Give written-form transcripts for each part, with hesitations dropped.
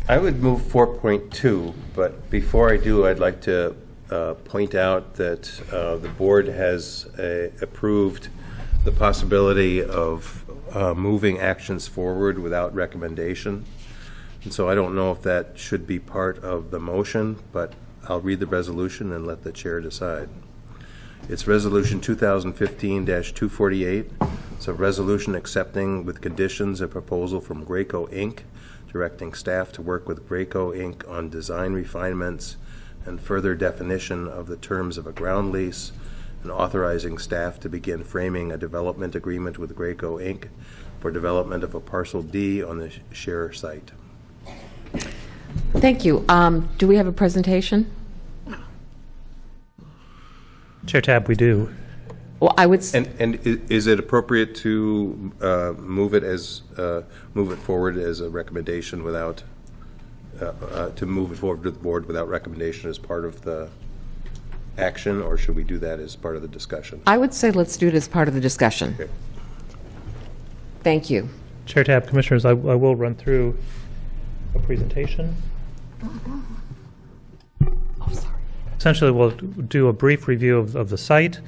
I would move 4.2, but before I do, I'd like to point out that the board has approved the possibility of moving actions forward without recommendation. And so I don't know if that should be part of the motion, but I'll read the resolution and let the chair decide. It's Resolution 2015-248. It's a resolution accepting with conditions a proposal from Graco, Inc., directing staff to work with Graco, Inc. on design refinements and further definition of the terms of a ground lease, and authorizing staff to begin framing a development agreement with Graco, Inc. for development of a parcel D on the share site. Thank you. Do we have a presentation? Chair Tab, we do. Well, I would. And is it appropriate to move it forward as a recommendation without to move it forward to the board without recommendation as part of the action, or should we do that as part of the discussion? I would say let's do it as part of the discussion. Okay. Thank you. Chair Tab, Commissioners, I will run through a presentation. Oh, sorry. Essentially, we'll do a brief review of the site,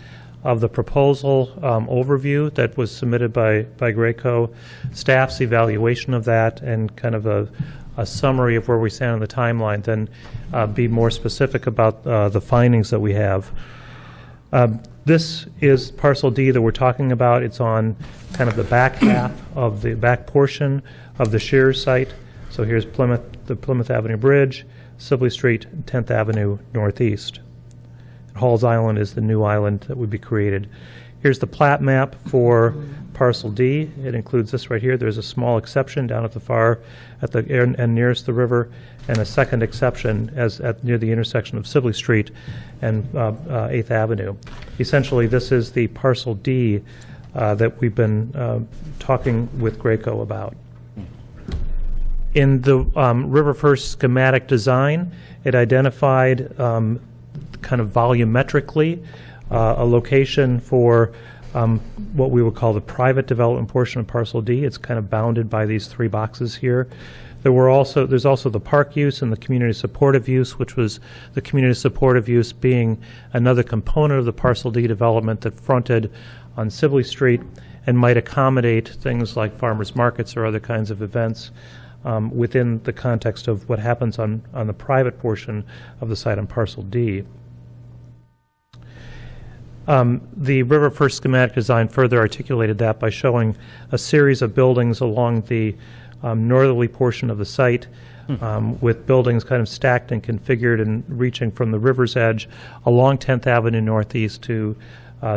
of the proposal overview that was submitted by Graco, staff's evaluation of that, and kind of a summary of where we stand on the timeline, then be more specific about the findings that we have. This is parcel D that we're talking about. It's on kind of the back half of the back portion of the share site. So here's the Plymouth Avenue Bridge, Sibley Street, 10th Avenue Northeast. Halls Island is the new island that would be created. Here's the plat map for parcel D. It includes this right here. There's a small exception down at the far at the end nearest the river, and a second exception near the intersection of Sibley Street and 8th Avenue. Essentially, this is the parcel D that we've been talking with Graco about. In the River First schematic design, it identified kind of volumetrically a location for what we would call the private development portion of parcel D. It's kind of bounded by these three boxes here. There's also the park use and the community supportive use, which was the community supportive use being another component of the parcel D development that fronted on Sibley Street and might accommodate things like farmers markets or other kinds of events within the context of what happens on the private portion of the site on parcel D. The River First schematic design further articulated that by showing a series of buildings along the northerly portion of the site, with buildings kind of stacked and configured and reaching from the river's edge along 10th Avenue Northeast to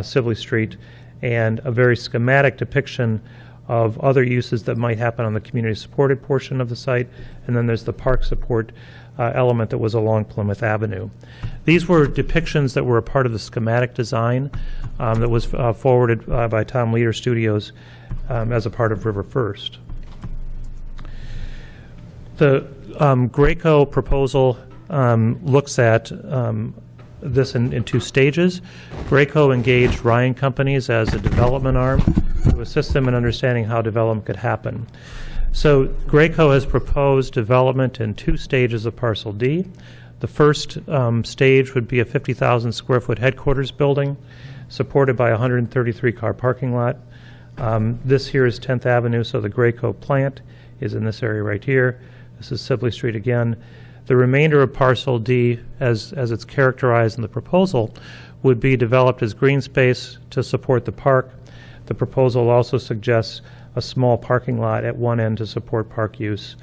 Sibley Street, and a very schematic depiction of other uses that might happen on the community-supported portion of the site, and then there's the park support element that was along Plymouth Avenue. These were depictions that were a part of the schematic design that was forwarded by Tom Leader Studios as a part of River First. The Graco proposal looks at this in two stages. Graco engaged Ryan Companies as a development arm to assist them in understanding how development could happen. So Graco has proposed development in two stages of parcel D. The first stage would be a 50,000 square foot headquarters building supported by a 133-car parking lot. This here is 10th Avenue, so the Graco plant is in this area right here. This is Sibley Street again. The remainder of parcel D, as it's characterized in the proposal, would be developed as green space to support the park. The proposal also suggests a small parking lot at one end to support park use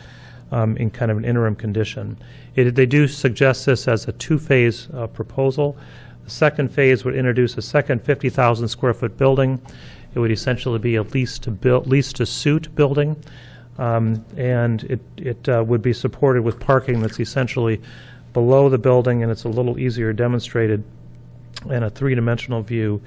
in kind of an interim condition. They do suggest this as a two-phase proposal. The second phase would introduce a second 50,000 square foot building. It would essentially be a lease to suit building. And it would be supported with parking that's essentially below the building, and it's a little easier demonstrated in a three-dimensional view.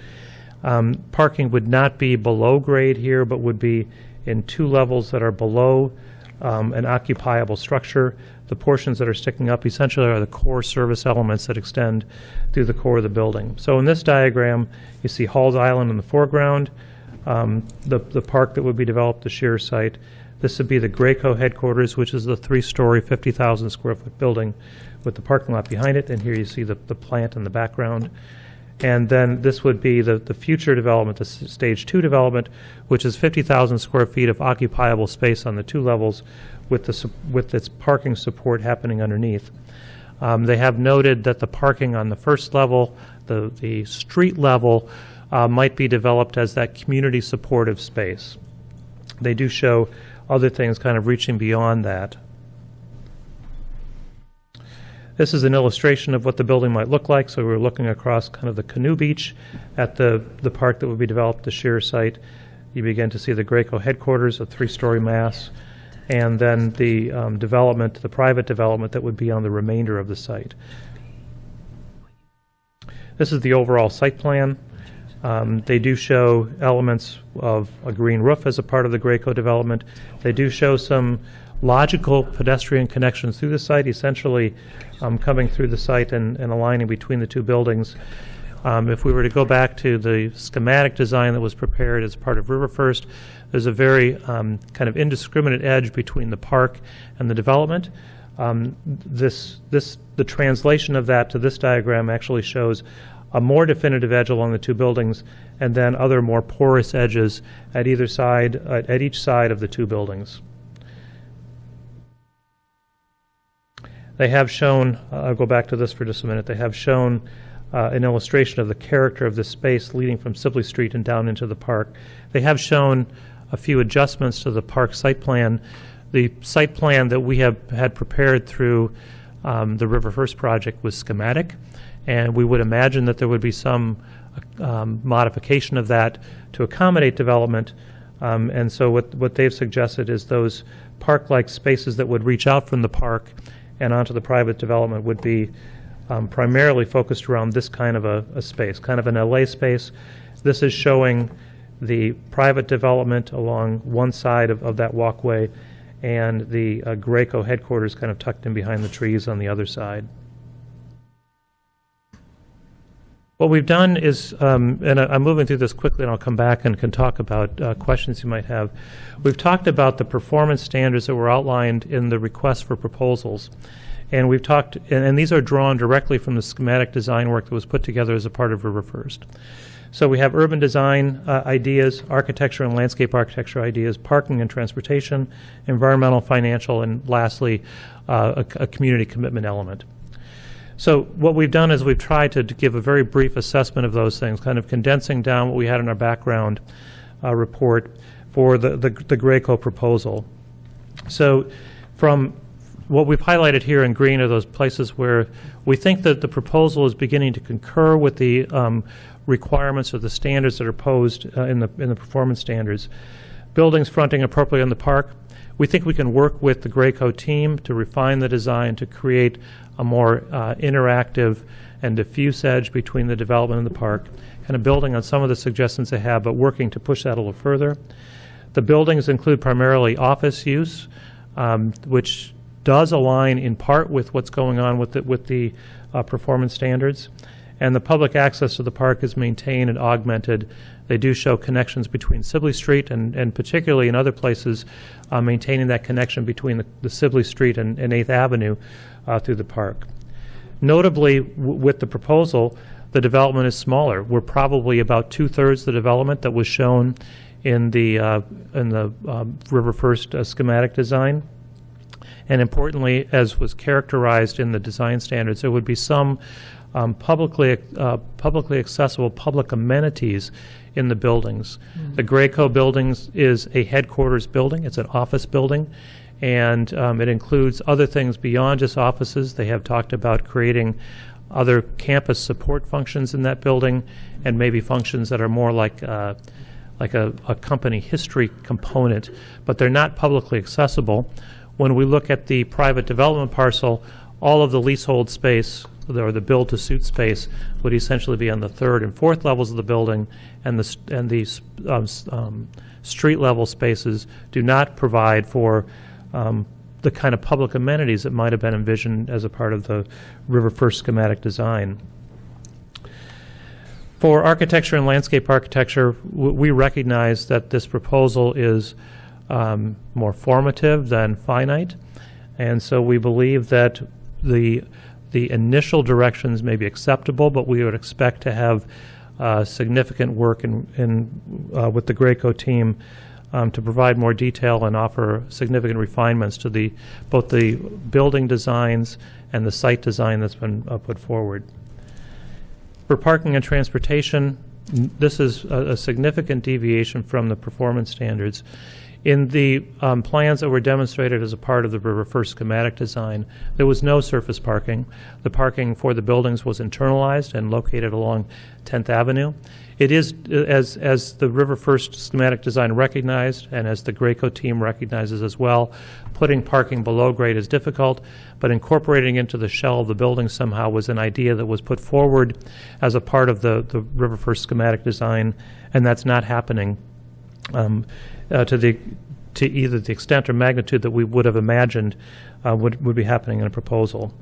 Parking would not be below grade here, but would be in two levels that are below an occupiable structure. The portions that are sticking up essentially are the core service elements that extend through the core of the building. So in this diagram, you see Halls Island in the foreground, the park that would be developed, the shear site, This would be the Graco headquarters, which is the 3-story, 50,000 square foot building with the parking lot behind it. And here you see the plant in the background. And then this would be the future development, the stage 2 development, which is 50,000 square feet of occupiable space on the 2 levels with its parking support happening underneath. They have noted that the parking on the first level, the street level, might be developed as that community supportive space. They do show other things kind of reaching beyond that. This is an illustration of what the building might look like. So we're looking across kind of the canoe beach at the park that would be developed, the shear site. You begin to see the Graco headquarters, a 3-story mass, and then the development, the private development that would be on the remainder of the site. This is the overall site plan. They do show elements of a green roof as a part of the Graco development. They do show some logical pedestrian connections through the site, essentially coming through the site and aligning between the 2 buildings. If we were to go back to the schematic design that was prepared as part of River First, there's a very kind of indiscriminate edge between the park and the development. The translation of that to this diagram actually shows a more definitive edge along the 2 buildings, and then other more porous edges at either side, at each side of the 2 buildings. They have shown, I'll go back to this for just a minute, they have shown an illustration of the character of the space leading from Sibley Street and down into the park. They have shown a few adjustments to the park site plan. The site plan that we have had prepared through the River First project was schematic, and we would imagine that there would be some modification of that to accommodate development. And so what they've suggested is those park-like spaces that would reach out from the park and onto the private development would be primarily focused around this kind of a space, kind of an LA space. This is showing the private development along one side of that walkway, and the Graco headquarters kind of tucked in behind the trees on the other side. What we've done is, and I'm moving through this quickly, and I'll come back and can talk about questions you might have. We've talked about the performance standards that were outlined in the request for proposals. And we've talked, and these are drawn directly from the schematic design work that was put together as a part of River First. So we have urban design ideas, architecture and landscape architecture ideas, parking and transportation, environmental, financial, and lastly, a community commitment element. So what we've done is we've tried to give a very brief assessment of those things, kind of condensing down what we had in our background report for the Graco proposal. So from what we've highlighted here in green are those places where we think that the proposal is beginning to concur with the requirements or the standards that are posed in the performance standards. Buildings fronting appropriately on the park. We think we can work with the Graco team to refine the design to create a more interactive and diffuse edge between the development and the park, kind of building on some of the suggestions they have, but working to push that a little further. The buildings include primarily office use, which does align in part with what's going on with the performance standards. And the public access to the park is maintained and augmented. They do show connections between Sibley Street and particularly in other places, maintaining that connection between the Sibley Street and 8th Avenue through the park. Notably, with the proposal, the development is smaller. We're probably about 2/3 the development that was shown in the River First schematic design. And importantly, as was characterized in the design standards, there would be some publicly accessible public amenities in the buildings. Mm-hmm. The Graco buildings is a headquarters building. It's an office building, and it includes other things beyond just offices. They have talked about creating other campus support functions in that building, and maybe functions that are more like a company history component, but they're not publicly accessible. When we look at the private development parcel, all of the leasehold space or the build-to-suit space would essentially be on the 3rd and 4th levels of the building, and the street level spaces do not provide for the kind of public amenities that might have been envisioned as a part of the River First schematic design. For architecture and landscape architecture, we recognize that this proposal is more formative than finite. And so we believe that the initial directions may be acceptable, but we would expect to have significant work with the Graco team to provide more detail and offer significant refinements to both the building designs and the site design that's been put forward. For parking and transportation, this is a significant deviation from the performance standards. In the plans that were demonstrated as a part of the River First schematic design, there was no surface parking. The parking for the buildings was internalized and located along 10th Avenue. It is, as the River First schematic design recognized, and as the Graco team recognizes as well, putting parking below grade is difficult, but incorporating into the shell of the building somehow was an idea that was put forward as a part of the River First schematic design, and that's not happening to either the extent or magnitude that we would have imagined would be happening in a proposal.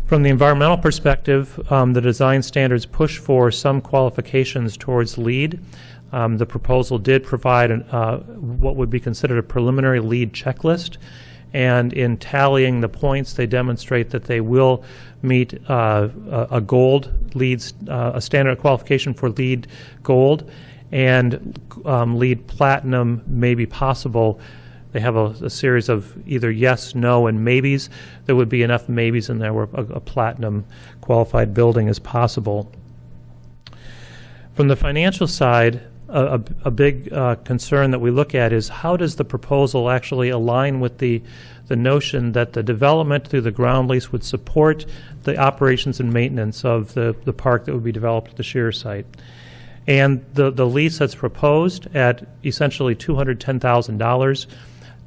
From the environmental perspective, the design standards push for some qualifications towards LEED. The proposal did provide what would be considered a preliminary LEED checklist, and in tallying the points, they demonstrate that they will meet a gold LEED, a standard qualification for LEED gold, and LEED platinum may be possible. They have a series of either yes, no, and maybes. There would be enough maybes in there where a platinum qualified building is possible. From the financial side, a big concern that we look at is how does the proposal actually align with the notion that the development through the ground lease would support the operations and maintenance of the park that would be developed at the Shearer site. And the lease that's proposed at essentially $210,000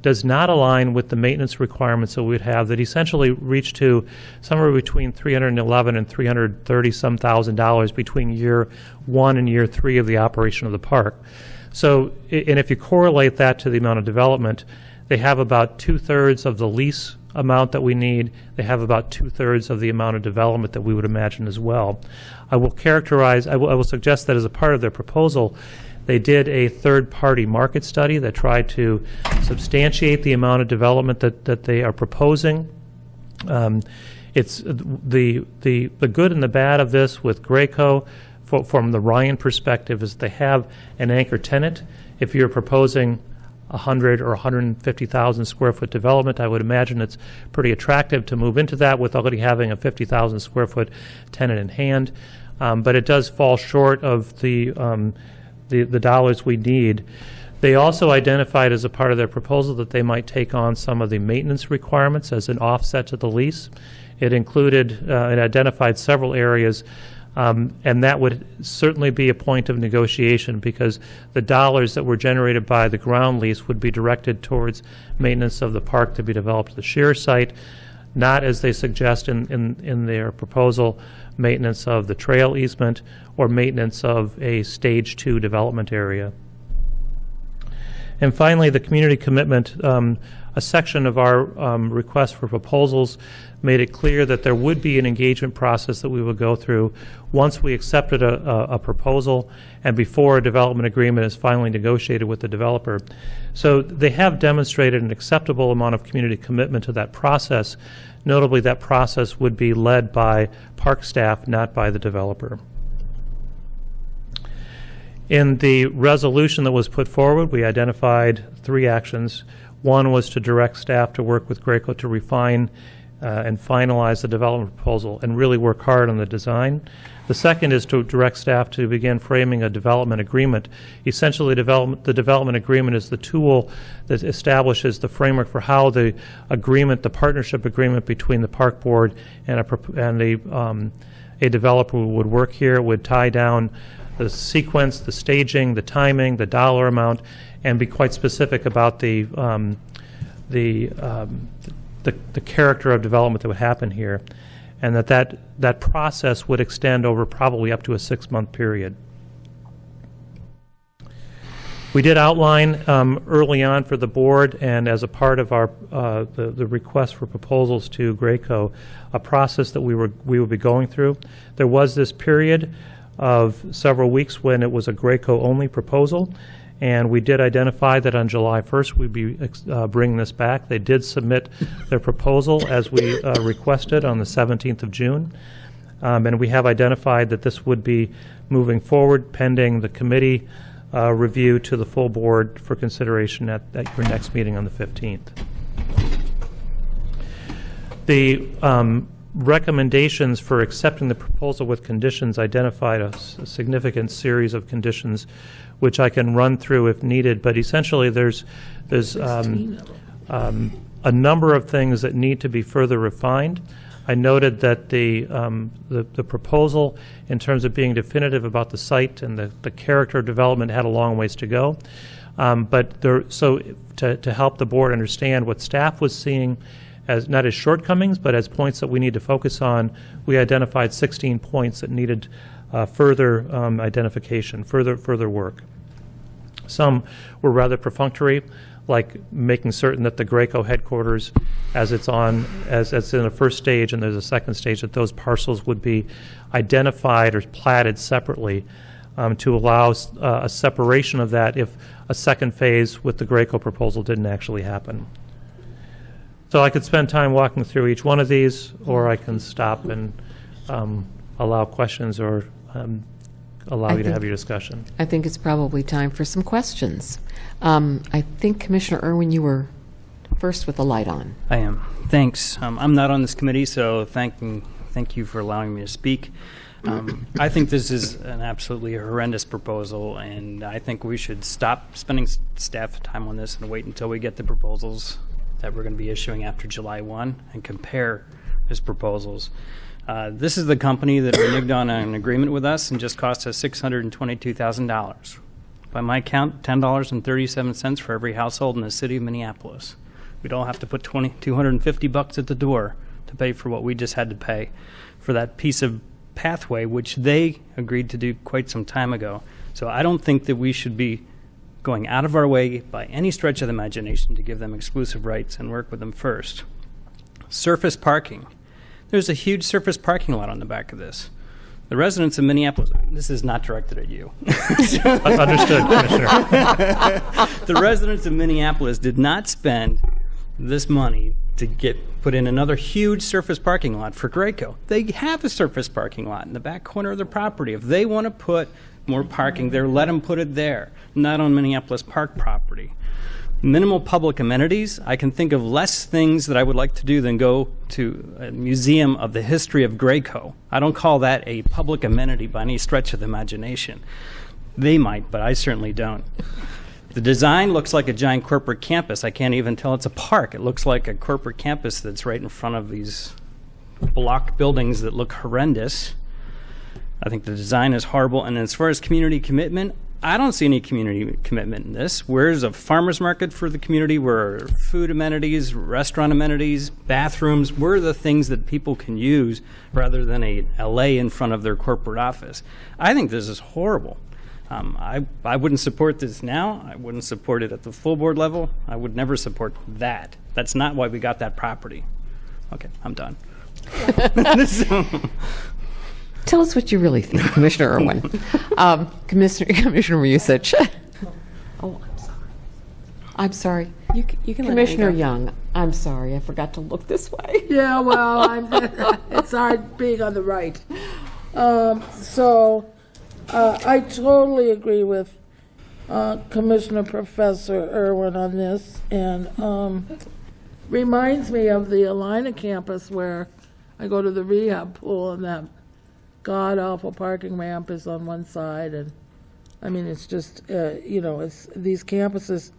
does not align with the maintenance requirements that we would have that essentially reach to somewhere between $311,000 and $330,000 between year 1 and year 3 of the operation of the park. So, and if you correlate that to the amount of development, they have about 2/3 of the lease amount that we need. They have about 2/3 of the amount of development that we would imagine as well. I will suggest that as a part of their proposal, they did a third-party market study that tried to substantiate the amount of development that they are proposing. It's the good and the bad of this with Graco from the Ryan perspective is they have an anchor tenant. If you're proposing 100 or 150,000 square foot development, I would imagine it's pretty attractive to move into that with already having a 50,000 square foot tenant in hand. But it does fall short of the dollars we need. They also identified as a part of their proposal that they might take on some of the maintenance requirements as an offset to the lease. It included, it identified several areas, and that would certainly be a point of negotiation because the dollars that were generated by the ground lease would be directed towards maintenance of the park to be developed at the Shearer site, not as they suggest in their proposal, maintenance of the trail easement or maintenance of a stage 2 development area. And finally, the community commitment, a section of our request for proposals made it clear that there would be an engagement process that we would go through once we accepted a proposal and before a development agreement is finally negotiated with the developer. So they have demonstrated an acceptable amount of community commitment to that process. Notably, that process would be led by park staff, not by the developer. In the resolution that was put forward, we identified 3 actions. One was to direct staff to work with Graco to refine and finalize the development proposal and really work hard on the design. The second is to direct staff to begin framing a development agreement. Essentially, the development agreement is the tool that establishes the framework for how the agreement, the partnership agreement between the park board and a developer would work here. It would tie down the sequence, the staging, the timing, the dollar amount, and be quite specific about the character of development that would happen here, and that process would extend over probably up to a 6-month period. We did outline early on for the board and as a part of our the request for proposals to Graco a process that we would be going through. There was this period of several weeks when it was a Graco-only proposal, And we did identify that on July 1st, we'd be bringing this back. They did submit their proposal as we requested on the 17th of June. And we have identified that this would be moving forward pending the committee review to the full board for consideration at your next meeting on the 15th. The recommendations for accepting the proposal with conditions identified a significant series of conditions, which I can run through if needed. But essentially, there's a number of things that need to be further refined. I noted that the proposal, in terms of being definitive about the site and the character of development, had a long ways to go. But to help the board understand what staff was seeing as not as shortcomings, but as points that we need to focus on, we identified 16 points that needed further identification, further work. Some were rather perfunctory, like making certain that the Graco headquarters, as it's in a first stage and there's a second stage, that those parcels would be identified or platted separately to allow a separation of that if a second phase with the Graco proposal didn't actually happen. So I could spend time walking through each one of these, or I can stop and allow questions or allow you to have your discussion. I think it's probably time for some questions. I think, Commissioner Irwin, you were first with the light on. I am. Thanks. I'm not on this committee, so thank you for allowing me to speak. I think this is an absolutely horrendous proposal, and I think we should stop spending staff time on this and wait until we get the proposals that we're going to be issuing after July 1 and compare these proposals. This is the company that reneged on an agreement with us and just cost us $622,000. By my count, $10.37 for every household in the city of Minneapolis. We'd all have to put $250 at the door to pay for what we just had to pay for that piece of pathway, which they agreed to do quite some time ago. So I don't think that we should be going out of our way by any stretch of the imagination to give them exclusive rights and work with them first. Surface parking. There's a huge surface parking lot on the back of this. The residents of Minneapolis, this is not directed at you. Understood, Commissioner. The residents of Minneapolis did not spend this money to put in another huge surface parking lot for Graco. They have a surface parking lot in the back corner of their property. If they want to put more parking there, let them put it there, not on Minneapolis Park property. Minimal public amenities. I can think of less things that I would like to do than go to a museum of the history of Graco. I don't call that a public amenity by any stretch of the imagination. They might, but I certainly don't. The design looks like a giant corporate campus. I can't even tell it's a park. It looks like a corporate campus that's right in front of these block buildings that look horrendous. I think the design is horrible. And as far as community commitment, I don't see any community commitment in this. Where's a farmer's market for the community? Where are food amenities, restaurant amenities, bathrooms? Where are the things that people can use rather than a LA in front of their corporate office? I think this is horrible. I wouldn't support this now. I wouldn't support it at the full board level. I would never support that. That's not why we got that property. Okay, I'm done. Tell us what you really think, Commissioner Irwin. Commissioner Musich. Oh, I'm sorry. You can Commissioner let me go. Young, I'm sorry. I forgot to look this way. Yeah, well, it's hard being on the right. I totally agree with Commissioner Professor Irwin on this, and reminds me of the Alina campus where I go to the rehab pool, and that god-awful parking ramp is on one side, and I mean, it's just, it's these campuses.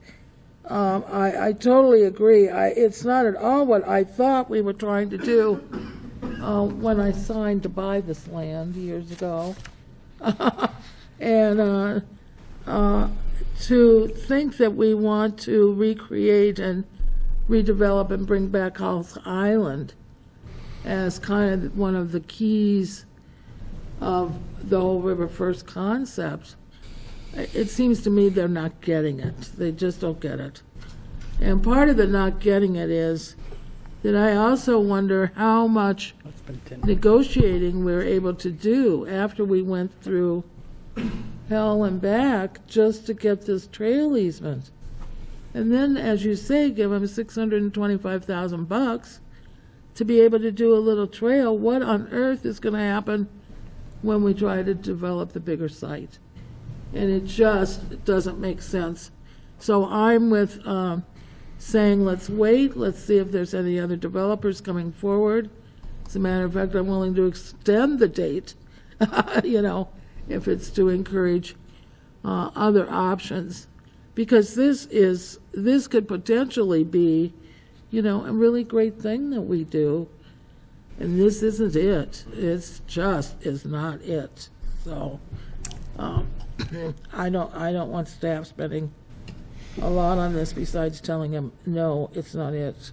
I totally agree. It's not at all what I thought we were trying to do when I signed to buy this land years ago. And to think that we want to recreate and redevelop and bring back House Island as kind of one of the keys of the whole River First concept, it seems to me they're not getting it. They just don't get it. And part of the not getting it is that I also wonder how much negotiating we're able to do after we went through hell and back just to get this trail easement. And then, as you say, give them $625,000 to be able to do a little trail. What on earth is going to happen when we try to develop the bigger site? And it just doesn't make sense. So I'm with saying let's wait, let's see if there's any other developers coming forward. As a matter of fact, I'm willing to extend the date, if it's to encourage other options. Because this could potentially be, a really great thing that we do. And this isn't it. It's just is not it. So I don't want staff spending a lot on this besides telling them, no, it's not it.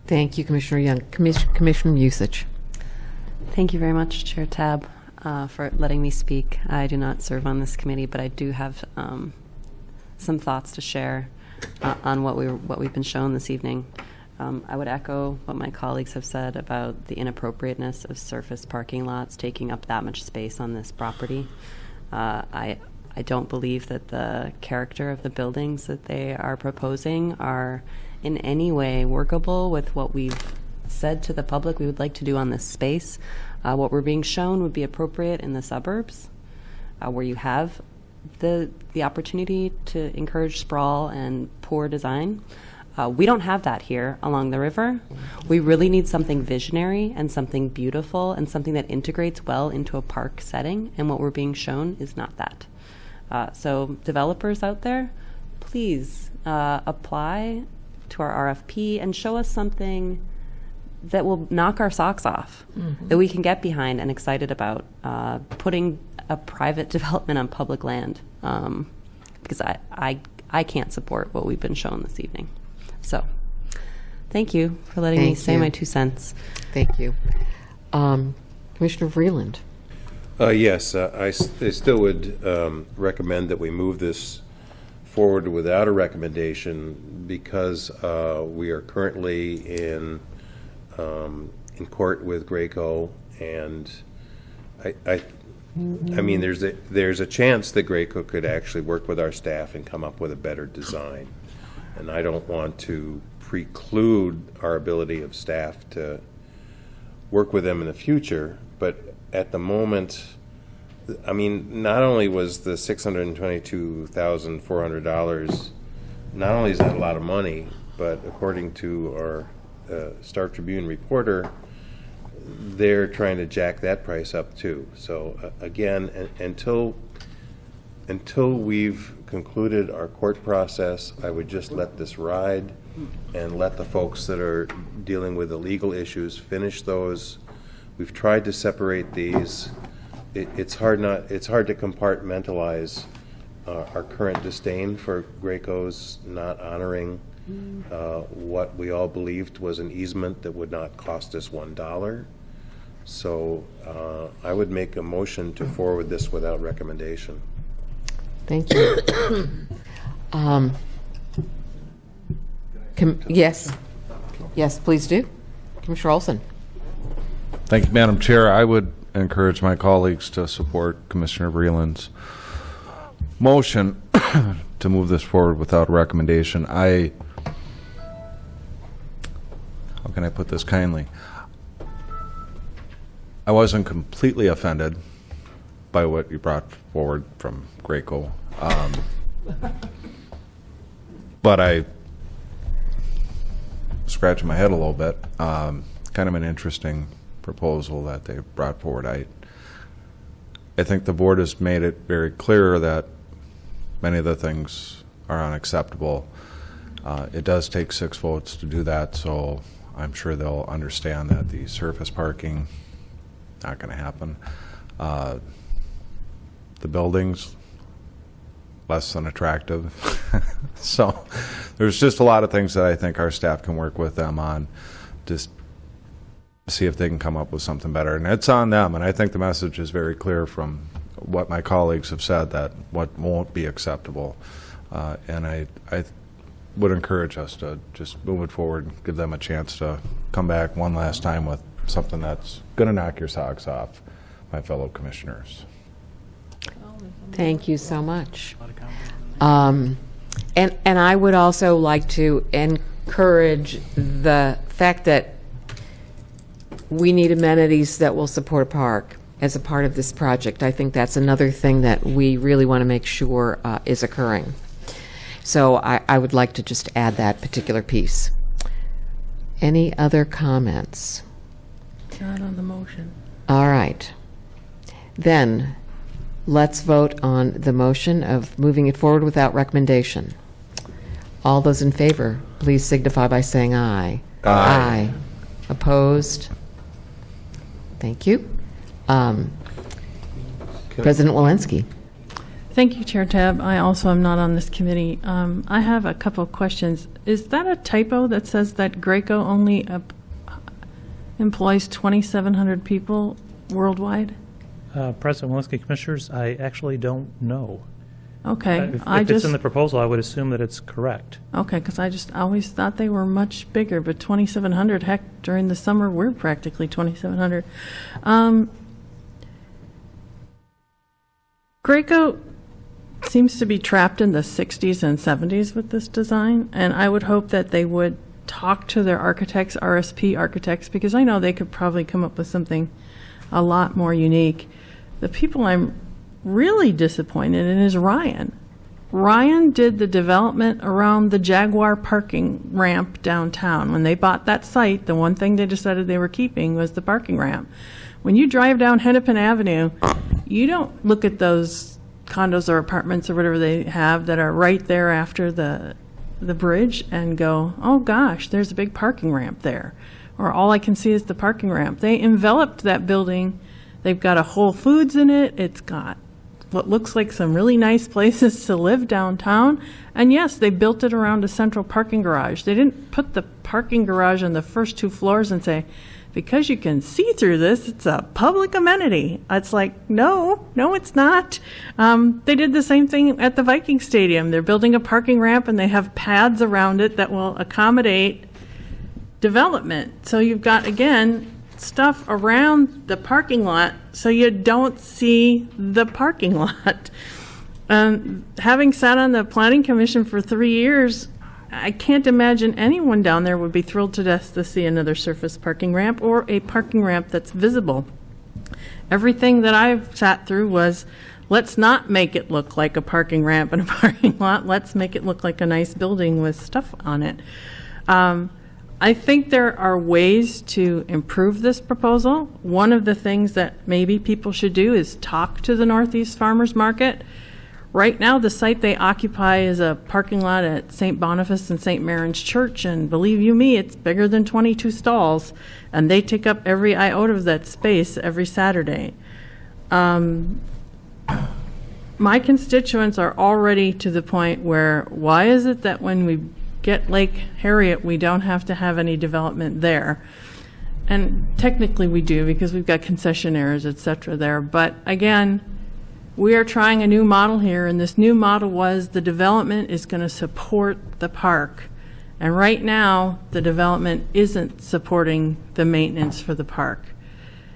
Thank you, Commissioner Young. Commissioner Musich. Thank you very much, Chair Tab, for letting me speak. I do not serve on this committee, but I do have some thoughts to share on what we've been shown this evening. I would echo what my colleagues have said about the inappropriateness of surface parking lots taking up that much space on this property. I don't believe that the character of the buildings that they are proposing are in any way workable with what we've said to the public we would like to do on this space. What we're being shown would be appropriate in the suburbs, where you have the opportunity to encourage sprawl and poor design. We don't have that here along the river. We really need something visionary and something beautiful and something that integrates well into a park setting, and what we're being shown is not that. So developers out there, please apply to our RFP and show us something that will knock our socks off, that we can get behind and excited about, putting a private development on public land, because I can't support what we've been shown this evening. So thank you for letting me say my 2 cents. Thank you. Commissioner Vreeland. Yes, I still would recommend that we move this forward without a recommendation because we are currently in court with Graco, and I mean, there's a chance that Graco could actually work with our staff and come up with a better design. And I don't want to preclude our ability of staff to work with them in the future, but at the moment, I mean, not only was the $622,400, not only is that a lot of money, but according to our Star Tribune reporter, they're trying to jack that price up too. So again, until we've concluded our court process, I would just let this ride and let the folks that are dealing with the legal issues finish those. We've tried to separate these. It's hard to compartmentalize our current disdain for Graco's not honoring what we all believed was an easement that would not cost us $1. So I would make a motion to forward this without recommendation. Thank you. Yes. Yes, please do. Commissioner Olson. Thank you, Madam Chair. I would encourage my colleagues to support Commissioner Vreeland's motion to move this forward without recommendation. How can I put this kindly? I wasn't completely offended by what you brought forward from Graco, but I scratched my head a little bit. Kind of an interesting proposal that they brought forward. I think the board has made it very clear that many of the things are unacceptable. It does take 6 votes to do that, so I'm sure they'll understand that the surface parking not going to happen. The buildings less than attractive. So there's just a lot of things that I think our staff can work with them on, just see if they can come up with something better. And it's on them, and I think the message is very clear from what my colleagues have said, that what won't be acceptable. And I would encourage us to just move it forward and give them a chance to come back one last time with something that's going to knock your socks off, my fellow commissioners. Well, Thank you so much. And I would also like to encourage the fact that we need amenities that will support a park as a part of this project. I think that's another thing that we really want to make sure is occurring. So I would like to just add that particular piece. Any other comments? Not on the motion. All right. Then, let's vote on the motion of moving it forward without recommendation. All those in favor, please signify by saying aye. Aye. Opposed? Thank you. President Walensky. Thank you, Chair Tab. I also am not on this committee. I have a couple of questions. Is that a typo that says that Graco only employs 2,700 people worldwide? President Walensky, Commissioners, I actually don't know. Okay. If it's in the proposal, I would assume that it's correct. Okay, because I just always thought they were much bigger, but 2,700, heck, during the summer, we're practically 2,700. Graco seems to be trapped in the 60s and 70s with this design, and I would hope that they would talk to their architects, RSP architects, because I know they could probably come up with something a lot more unique. The people I'm really disappointed in is Ryan. Ryan did the development around the Jaguar parking ramp downtown. When they bought that site, the one thing they decided they were keeping was the parking ramp. When you drive down Hennepin Avenue, you don't look at those condos or apartments or whatever they have that are right there after the bridge and go, oh gosh, there's a big parking ramp there. Or all I can see is the parking ramp. They enveloped that building. They've got a Whole Foods in it. It's got what looks like some really nice places to live downtown. And yes, they built it around a central parking garage. They didn't put the parking garage on the first 2 floors and say, because you can see through this, it's a public amenity. It's like, no, it's not. They did the same thing at the Viking Stadium. They're building a parking ramp and they have pads around it that will accommodate development. So you've got, again, stuff around the parking lot so you don't see the parking lot. Having sat on the Planning Commission for 3 years, I can't imagine anyone down there would be thrilled to death to see another surface parking ramp or a parking ramp that's visible. Everything that I've sat through was, let's not make it look like a parking ramp and a parking lot. Let's make it look like a nice building with stuff on it. I think there are ways to improve this proposal. One of the things that maybe people should do is talk to the Northeast Farmers Market. Right now, the site they occupy is a parking lot at St. Boniface and St. Mary's Church, and believe you me, it's bigger than 22 stalls, and they take up every iota of that space every Saturday. My constituents are already to the point where, why is it that when we get Lake Harriet, we don't have to have any development there? And technically we do, because we've got concessionaires, et cetera, there. But again, we are trying a new model here, and this new model was the development is going to support the park. And right now, the development isn't supporting the maintenance for the park.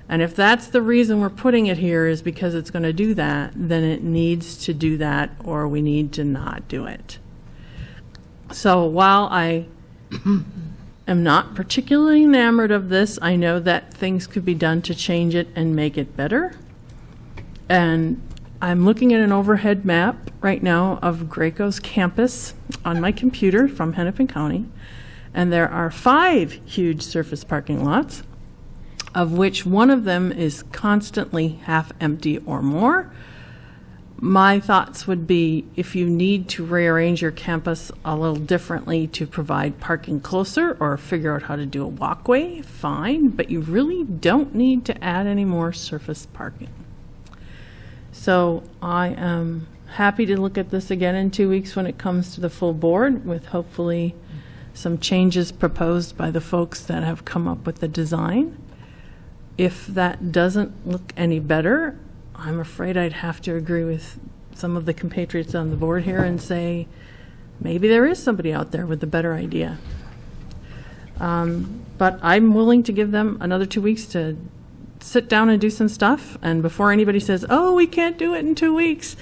And if that's the reason we're putting it here is because it's going to do that, then it needs to do that, or we need to not do it. So while I am not particularly enamored of this, I know that things could be done to change it and make it better. And I'm looking at an overhead map right now of Graco's campus on my computer from Hennepin County, and there are 5 huge surface parking lots, of which one of them is constantly half empty or more. My thoughts would be, if you need to rearrange your campus a little differently to provide parking closer or figure out how to do a walkway, fine, but you really don't need to add any more surface parking. So I am happy to look at this again in 2 weeks when it comes to the full board, with hopefully some changes proposed by the folks that have come up with the design. If that doesn't look any better, I'm afraid I'd have to agree with some of the compatriots on the board here and say, maybe there is somebody out there with a better idea. But I'm willing to give them another 2 weeks to sit down and do some stuff. And before anybody says, oh, we can't do it in 2 weeks,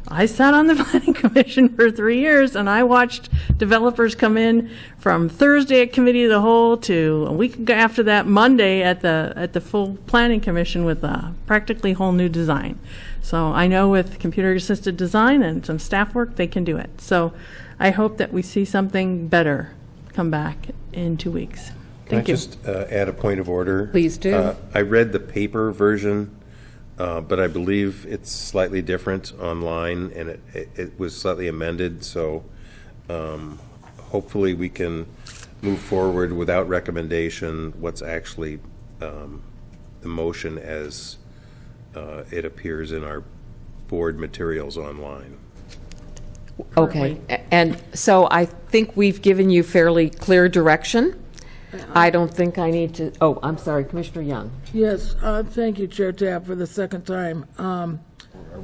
I sat on the planning commission for 3 years, and I watched developers come in from Thursday at committee of the whole to a week after that, Monday at the full planning commission with a practically whole new design. So I know with computer-assisted design and some staff work, they can do it. So I hope that we see something better come back in 2 weeks. Thank you. Can I just add a point of order? Please do. I read the paper version, but I believe it's slightly different online, and it was slightly amended, so hopefully we can move forward without recommendation what's actually the motion as it appears in our board materials online. Okay, and so I think we've given you fairly clear direction. I don't think I need to, oh, I'm sorry, Commissioner Young. Yes, thank you, Chair Tabb, for the second time. Are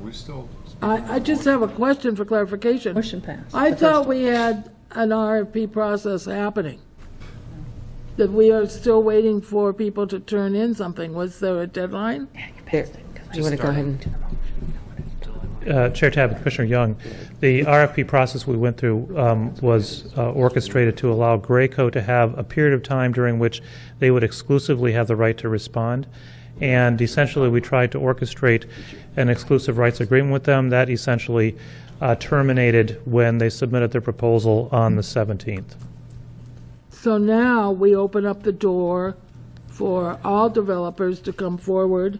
we still? I just have a question for clarification. Motion passed. I thought we had an RFP process happening, that we are still waiting for people to turn in something. Was there a deadline? There, do you want to go ahead and? Chair Tabb and Commissioner Young, the RFP process we went through was orchestrated to allow Graco to have a period of time during which they would exclusively have the right to respond. And essentially, we tried to orchestrate an exclusive rights agreement with them that essentially terminated when they submitted their proposal on the 17th. So now we open up the door for all developers to come forward,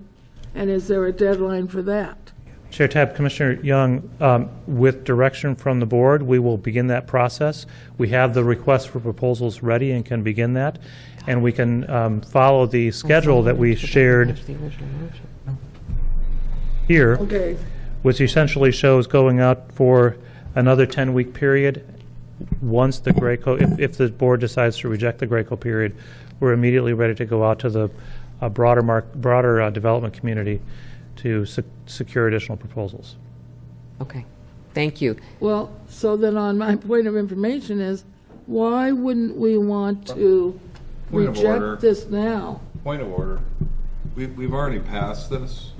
and is there a deadline for that? Chair Tabb, Commissioner Young, with direction from the board, we will begin that process. We have the request for proposals ready and can begin that, and we can follow the schedule that we shared here, Okay, which essentially shows going out for another 10-week period. Once the Graco, if the board decides to reject the Graco period, we're immediately ready to go out to the broader development community to secure additional proposals. Okay, thank you. well, so then on my point of information is, why wouldn't we want to Point of order. reject this now? Point of order. We've already passed this.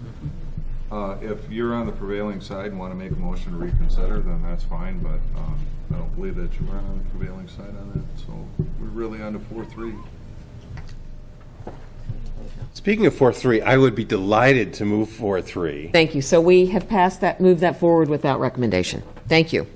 If you're on the prevailing side and want to make a motion to reconsider, then that's fine, but I don't believe that you are on the prevailing side on that, so we're really on to 4-3. Speaking of 4-3, I would be delighted to move 4-3. Thank you. So we have passed that, moved that forward without recommendation. Thank you.